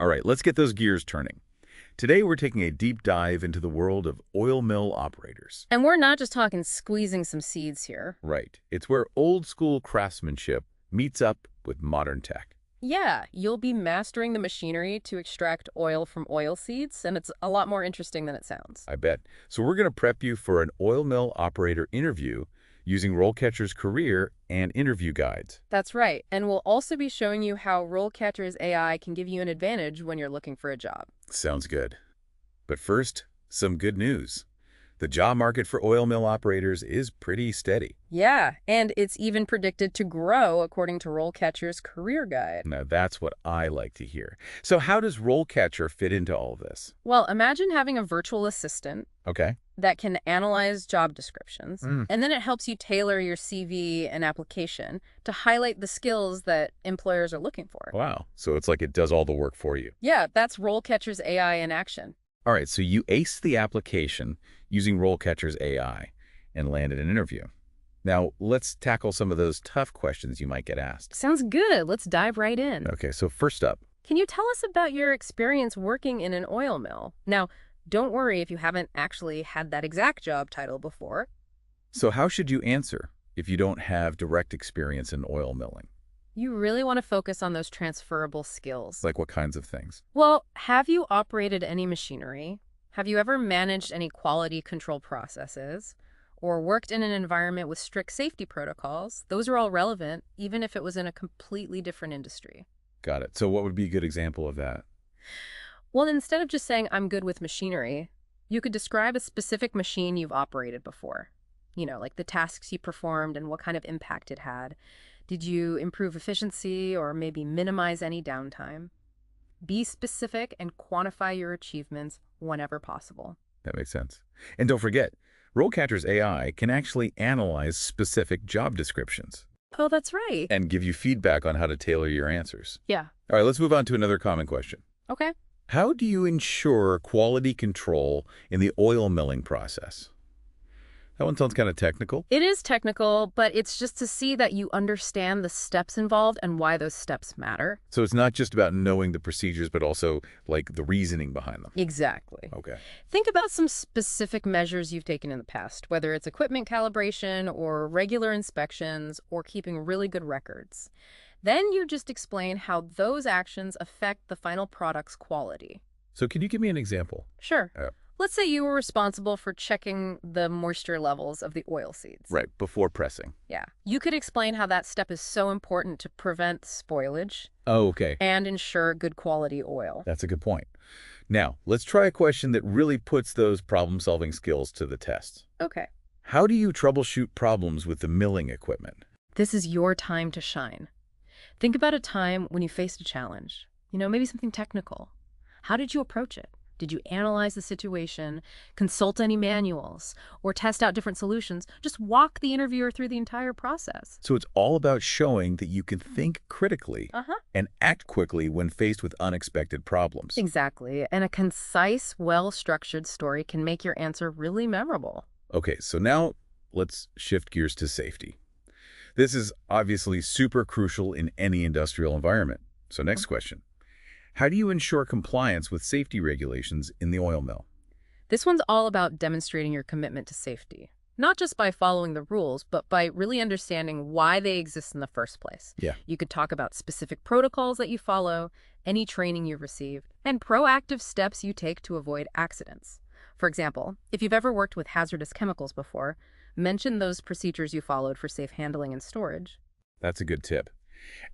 All right, let's get those gears turning. Today, we're taking a deep dive into the world of oil mill operators. And we're not just talking squeezing some seeds here. Right. It's where old-school craftsmanship meets up with modern tech. Yeah, you'll be mastering the machinery to extract oil from oil seeds, and it's a lot more interesting than it sounds. I bet. So we're going to prep you for an oil mill operator interview using RoleCatcher's career and interview guides. That's right, and we'll also be showing you how RoleCatcher's AI can give you an advantage when you're looking for a job. Sounds good. But first, some good news. The job market for oil mill operators is pretty steady. Yeah, and it's even predicted to grow according to RoleCatcher's career guide. Now, that's what I like to hear. So how does RoleCatcher fit into all of this? Well, imagine having a virtual assistant Okay. that can analyze job descriptions, Mm. and then it helps you tailor your CV and application to highlight the skills that employers are looking for. Wow. So it's like it does all the work for you. Yeah, that's RoleCatcher's AI in action. All right, so you aced the application using RoleCatcher's AI and landed an interview. Now, let's tackle some of those tough questions you might get asked. Sounds good. Let's dive right in. Okay, so first up, Can you tell us about your experience working in an oil mill? Now, don't worry if you haven't actually had that exact job title before. so how should you answer if you don't have direct experience in oil milling? You really want to focus on those transferable skills. Like what kinds of things? Well, have you operated any machinery? Have you ever managed any quality control processes? Or worked in an environment with strict safety protocols? Those are all relevant, even if it was in a completely different industry. Got it. So what would be a good example of that? Well, instead of just saying, I'm good with machinery, you could describe a specific machine you've operated before. You know, like the tasks you performed and what kind of impact it had. Did you improve efficiency or maybe minimize any downtime? Be specific and quantify your achievements whenever possible. That makes sense. And don't forget, RoleCatcher's AI can actually analyze specific job descriptions Oh, that's right. and give you feedback on how to tailor your answers. Yeah. All right, let's move on to another common question. Okay. How do you ensure quality control in the oil milling process? That one sounds kind of technical. It is technical, but it's just to see that you understand the steps involved and why those steps matter. So it's not just about knowing the procedures, but also like the reasoning behind them. Exactly. Okay. Think about some specific measures you've taken in the past, whether it's equipment calibration or regular inspections or keeping really good records. Then you just explain how those actions affect the final product's quality. So can you give me an example? Sure. Yeah. Let's say you were responsible for checking the moisture levels of the oil seeds. Right, before pressing. Yeah. You could explain how that step is so important to prevent spoilage Oh, okay. and ensure good quality oil. That's a good point. Now, let's try a question that really puts those problem-solving skills to the test. Okay. How do you troubleshoot problems with the milling equipment? This is your time to shine. Think about a time when you faced a challenge. You know, maybe something technical. How did you approach it? Did you analyze the situation, consult any manuals, or test out different solutions? Just walk the interviewer through the entire process. So it's all about showing that you can think critically and act quickly when faced with unexpected problems. Exactly. And a concise, well-structured story can make your answer really memorable. Okay, so now let's shift gears to safety. This is obviously super crucial in any industrial environment. So next question. How do you ensure compliance with safety regulations in the oil mill? This one's all about demonstrating your commitment to safety, not just by following the rules, but by really understanding why they exist in the first place. Yeah. You could talk about specific protocols that you follow, any training you've received, and proactive steps you take to avoid accidents. For example, if you've ever worked with hazardous chemicals before, mention those procedures you followed for safe handling and storage. That's a good tip.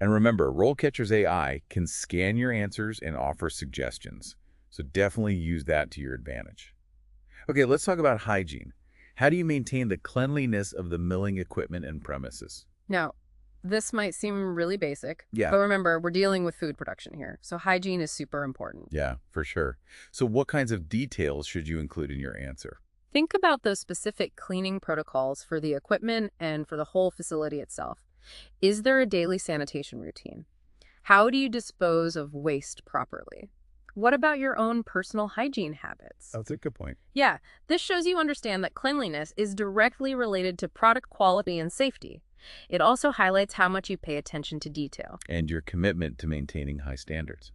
And remember, RoleCatcher's AI can scan your answers and offer suggestions. So definitely use that to your advantage. Okay, let's talk about hygiene. How do you maintain the cleanliness of the milling equipment and premises? Now, this might seem really basic, Yeah. but remember, we're dealing with food production here, so hygiene is super important. Yeah, for sure. So what kinds of details should you include in your answer? Think about those specific cleaning protocols for the equipment and for the whole facility itself. Is there a daily sanitation routine? How do you dispose of waste properly? What about your own personal hygiene habits? That's a good point. Yeah, this shows you understand that cleanliness is directly related to product quality and safety. It also highlights how much you pay attention to detail. And your commitment to maintaining high standards.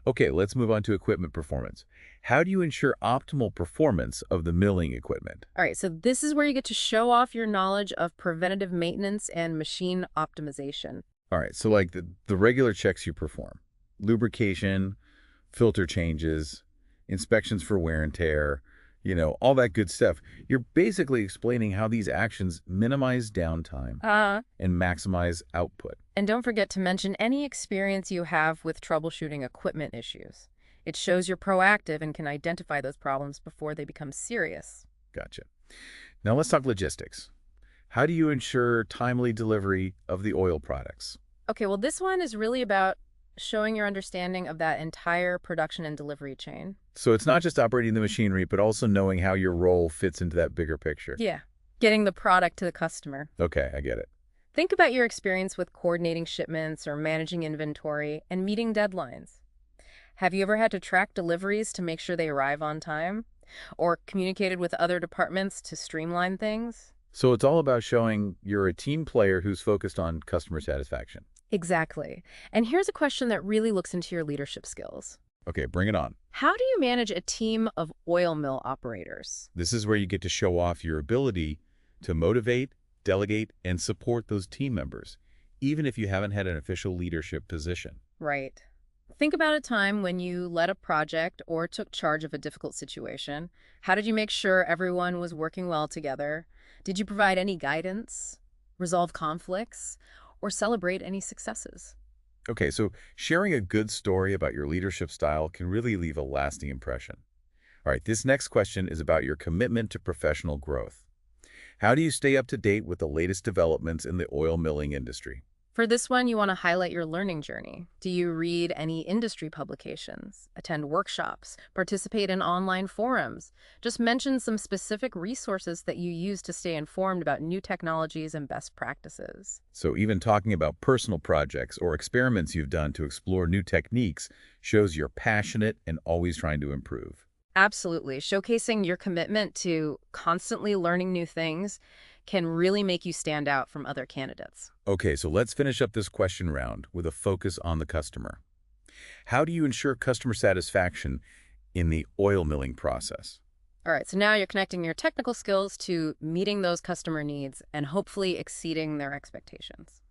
Okay, let's move on to equipment performance. How do you ensure optimal performance of the milling equipment? All right, so this is where you get to show off your knowledge of preventative maintenance and machine optimization. All right, so like the regular checks you perform, lubrication, filter changes, inspections for wear and tear, all that good stuff. You're basically explaining how these actions minimize downtime and maximize output. And don't forget to mention any experience you have with troubleshooting equipment issues. It shows you're proactive and can identify those problems before they become serious. Gotcha. Now let's talk logistics. How do you ensure timely delivery of the oil products? Okay, well, this one is really about showing your understanding of that entire production and delivery chain. So it's not just operating the machinery, but also knowing how your role fits into that bigger picture. Yeah, getting the product to the customer. Okay, I get it. Think about your experience with coordinating shipments or managing inventory and meeting deadlines. Have you ever had to track deliveries to make sure they arrive on time? Or communicated with other departments to streamline things? So it's all about showing you're a team player who's focused on customer satisfaction. Exactly. And here's a question that really looks into your leadership skills. Okay, bring it on. How do you manage a team of oil mill operators? This is where you get to show off your ability to motivate, delegate, and support those team members, even if you haven't had an official leadership position. Right. Think about a time when you led a project or took charge of a difficult situation. How did you make sure everyone was working well together? Did you provide any guidance, resolve conflicts, or celebrate any successes? Okay, so sharing a good story about your leadership style can really leave a lasting impression. All right, this next question is about your commitment to professional growth. How do you stay up to date with the latest developments in the oil milling industry? For this one, you want to highlight your learning journey. Do you read any industry publications, attend workshops, participate in online forums? Just mention some specific resources that you use to stay informed about new technologies and best practices. So even talking about personal projects or experiments you've done to explore new techniques shows you're passionate and always trying to improve. Absolutely. Showcasing your commitment to constantly learning new things can really make you stand out from other candidates. Okay, so let's finish up this question round with a focus on the customer. How do you ensure customer satisfaction in the oil milling process? All right, so now you're connecting your technical skills to meeting those customer needs and hopefully exceeding their expectations.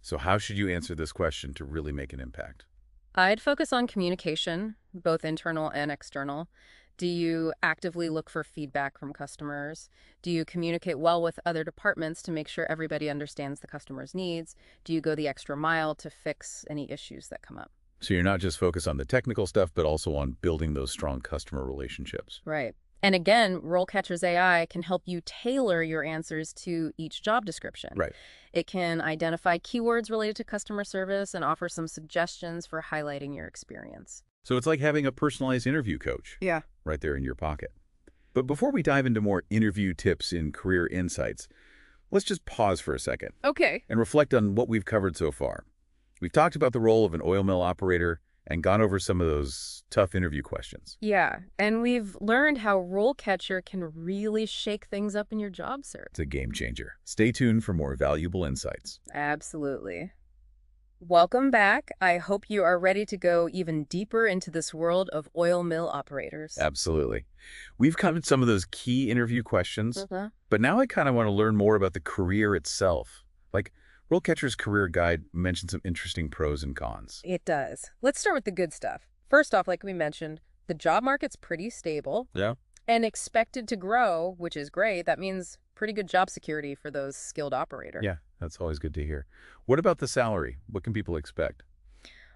So how should you answer this question to really make an impact? I'd focus on communication, both internal and external. Do you actively look for feedback from customers? Do you communicate well with other departments to make sure everybody understands the customer's needs? Do you go the extra mile to fix any issues that come up? So you're not just focused on the technical stuff, but also on building those strong customer relationships. Right. And again, RoleCatcher's AI can help you tailor your answers to each job description. Right. It can identify keywords related to customer service and offer some suggestions for highlighting your experience. So it's like having a personalized interview coach Yeah. right there in your pocket. But before we dive into more interview tips and career insights, let's just pause for a second Okay. and reflect on what we've covered so far. We've talked about the role of an oil mill operator and gone over some of those tough interview questions. Yeah, and we've learned how RoleCatcher can really shake things up in your job search. It's a game changer. Stay tuned for more valuable insights. Absolutely. Welcome back. I hope you are ready to go even deeper into this world of oil mill operators. Absolutely. We've covered some of those key interview questions, but now I kind of want to learn more about the career itself. Like, RoleCatcher's career guide mentions some interesting pros and cons. It does. Let's start with the good stuff. First off, like we mentioned, the job market's pretty stable Yeah. and expected to grow, which is great. That means pretty good job security for those skilled operators. Yeah, that's always good to hear. What about the salary? What can people expect?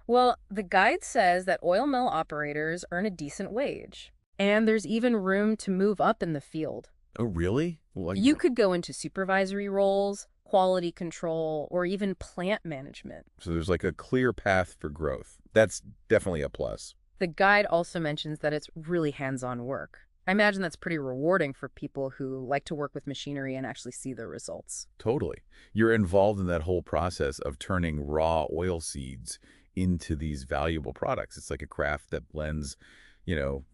Well, the guide says that oil mill operators earn a decent wage, and there's even room to move up in the field. Oh, really? You could go into supervisory roles, quality control, or even plant management. So there's like a clear path for growth. That's definitely a plus. The guide also mentions that it's really hands-on work. I imagine that's pretty rewarding for people who like to work with machinery and actually see the results. Totally. You're involved in that whole process of turning raw oil seeds into these valuable products. It's like a craft that blends,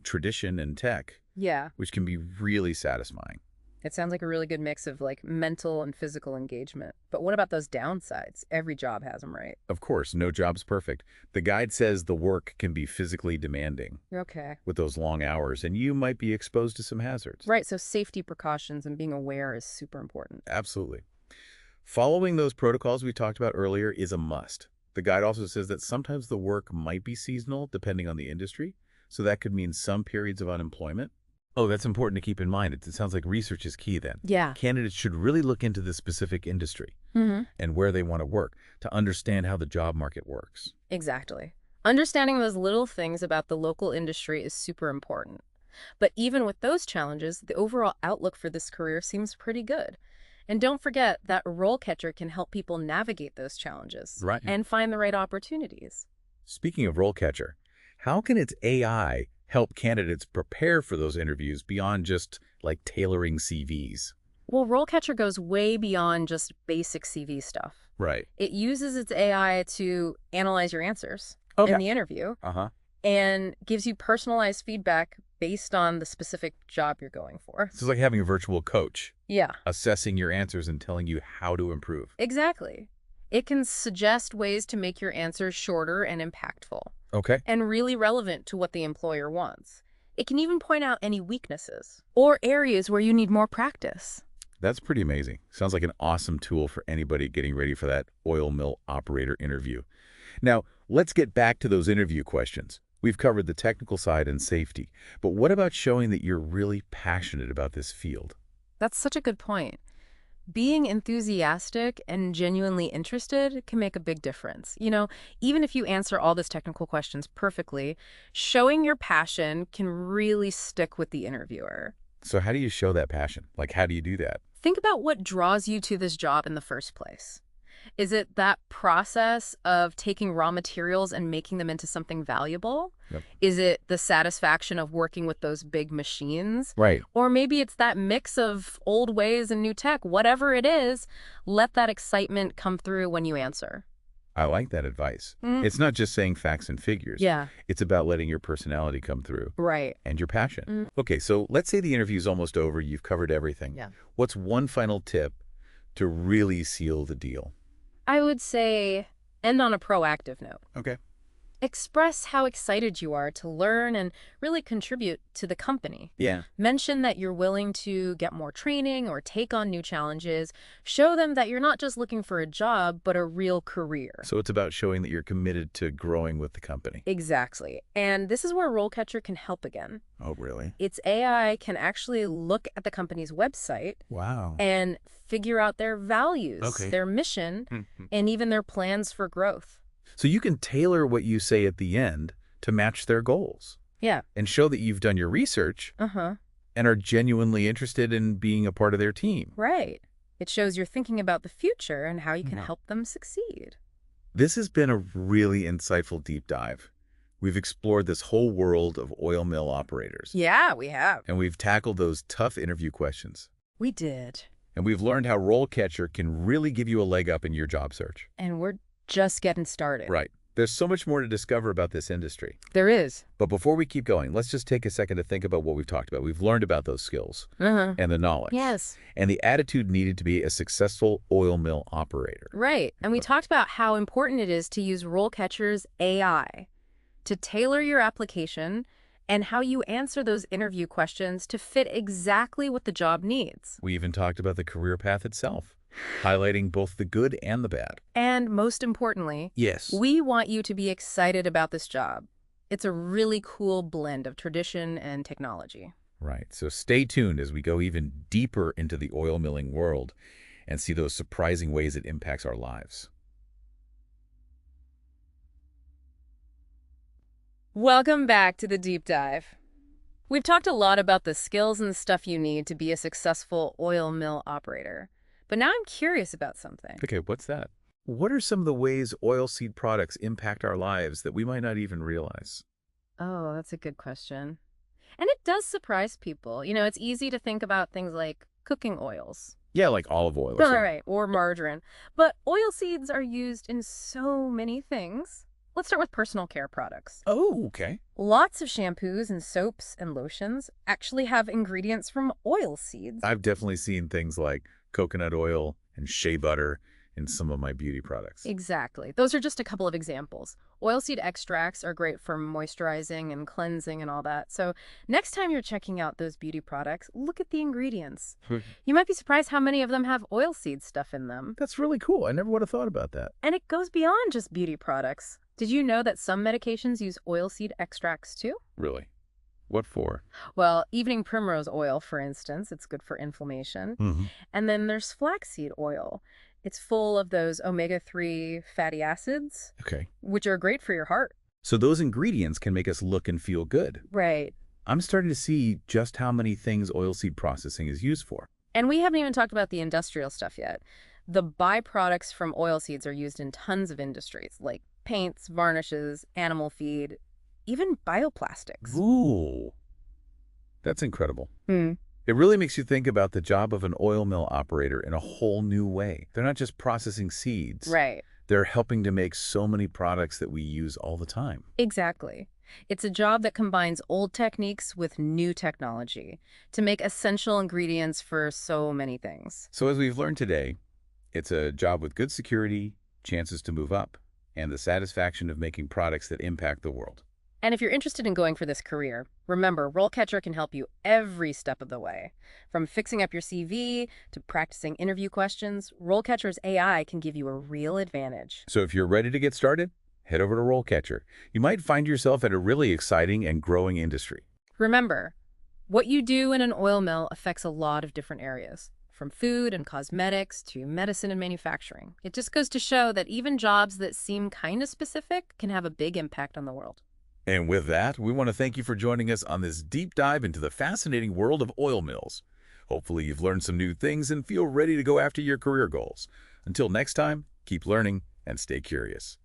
tradition and tech, Yeah. which can be really satisfying. It sounds like a really good mix of like mental and physical engagement. But what about those downsides? Every job has them, right? Of course, no job's perfect. The guide says the work can be physically demanding Okay. with those long hours, and you might be exposed to some hazards. Right, so safety precautions and being aware is super important. Absolutely. Following those protocols we talked about earlier is a must. The guide also says that sometimes the work might be seasonal depending on the industry, so that could mean some periods of unemployment. Oh, that's important to keep in mind. It sounds like research is key then. Yeah. Candidates should really look into the specific industry Mm-hmm. and where they want to work to understand how the job market works. Exactly. Understanding those little things about the local industry is super important. But even with those challenges, the overall outlook for this career seems pretty good. And don't forget that RoleCatcher can help people navigate those challenges Right. and find the right opportunities. Speaking of RoleCatcher, how can its AI help candidates prepare for those interviews beyond just like tailoring CVs? Well, RoleCatcher goes way beyond just basic CV stuff. Right. It uses its AI to analyze your answers Okay. in the interview Uh-huh. and gives you personalized feedback based on the specific job you're going for. So it's like having a virtual coach Yeah, assessing your answers and telling you how to improve. exactly. It can suggest ways to make your answers shorter and impactful, Okay. and really relevant to what the employer wants. It can even point out any weaknesses or areas where you need more practice. That's pretty amazing. Sounds like an awesome tool for anybody getting ready for that oil mill operator interview. Now, let's get back to those interview questions. We've covered the technical side and safety, but what about showing that you're really passionate about this field? That's such a good point. Being enthusiastic and genuinely interested can make a big difference. Even if you answer all these technical questions perfectly, showing your passion can really stick with the interviewer. So how do you show that passion? Like, how do you do that? Think about what draws you to this job in the first place. Is it that process of taking raw materials and making them into something valuable? Yep. Is it the satisfaction of working with those big machines? Right. Or maybe it's that mix of old ways and new tech. Whatever it is, let that excitement come through when you answer. I like that advice. Mm. It's not just saying facts and figures. Yeah, It's about letting your personality come through right. and your passion. Mm. Okay, so let's say the interview's almost over. You've covered everything. Yeah. What's one final tip to really seal the deal? I would say end on a proactive note. Okay. Express how excited you are to learn and really contribute to the company. Yeah. Mention that you're willing to get more training or take on new challenges. Show them that you're not just looking for a job, but a real career. So it's about showing that you're committed to growing with the company. Exactly. And this is where RoleCatcher can help again. Oh, really? Its AI can actually look at the company's website Wow. and figure out their values, Okay. their mission, and even their plans for growth. So you can tailor what you say at the end to match their goals Yeah. and show that you've done your research Uh-huh. and are genuinely interested in being a part of their team. Right. It shows you're thinking about the future and how you can Yeah. help them succeed. This has been a really insightful deep dive. We've explored this whole world of oil mill operators. Yeah, we have. And we've tackled those tough interview questions. We did. And we've learned how RoleCatcher can really give you a leg up in your job search. And we're just getting started. Right. There's so much more to discover about this industry. There is. But before we keep going, let's just take a second to think about what we've talked about. We've learned about those skills Uh-huh. and the knowledge. Yes. And the attitude needed to be a successful oil mill operator. Right. And we talked about how important it is to use RoleCatcher's AI to tailor your application and how you answer those interview questions to fit exactly what the job needs. We even talked about the career path itself, highlighting both the good and the bad. And most importantly, Yes. we want you to be excited about this job. It's a really cool blend of tradition and technology. Right. So stay tuned as we go even deeper into the oil milling world and see those surprising ways it impacts our lives. Welcome back to the deep dive. We've talked a lot about the skills and stuff you need to be a successful oil mill operator. But now I'm curious about something. Okay, what's that? What are some of the ways oilseed products impact our lives that we might not even realize? Oh, that's a good question. And it does surprise people. It's easy to think about things like cooking oils. Yeah, like olive oil or All something. right, or margarine. But oil seeds are used in so many things. Let's start with personal care products. Oh, okay. Lots of shampoos and soaps and lotions actually have ingredients from oil seeds. I've definitely seen things like coconut oil and shea butter in some of my beauty products. Exactly. Those are just a couple of examples. Oilseed extracts are great for moisturizing and cleansing and all that. So next time you're checking out those beauty products, look at the ingredients. You might be surprised how many of them have oilseed stuff in them. That's really cool. I never would have thought about that. And it goes beyond just beauty products. Did you know that some medications use oilseed extracts too? Really? What for? Well, evening primrose oil, for instance, it's good for inflammation. Mm-hmm. And then there's flaxseed oil. It's full of those omega-3 fatty acids, Okay. which are great for your heart. So those ingredients can make us look and feel good. Right. I'm starting to see just how many things oilseed processing is used for. And we haven't even talked about the industrial stuff yet. The byproducts from oilseeds are used in tons of industries, like paints, varnishes, animal feed, even bioplastics. Ooh, that's incredible. Hmm. It really makes you think about the job of an oil mill operator in a whole new way. They're not just processing seeds. Right. They're helping to make so many products that we use all the time. Exactly. It's a job that combines old techniques with new technology to make essential ingredients for so many things. So as we've learned today, it's a job with good security, chances to move up, and the satisfaction of making products that impact the world. And if you're interested in going for this career, remember, RoleCatcher can help you every step of the way. From fixing up your CV to practicing interview questions, RoleCatcher's AI can give you a real advantage. So if you're ready to get started, head over to RoleCatcher. You might find yourself at a really exciting and growing industry. Remember, what you do in an oil mill affects a lot of different areas, from food and cosmetics to medicine and manufacturing. It just goes to show that even jobs that seem kind of specific can have a big impact on the world. And with that, we want to thank you for joining us on this deep dive into the fascinating world of oil mills. Hopefully you've learned some new things and feel ready to go after your career goals. Until next time, keep learning and stay curious.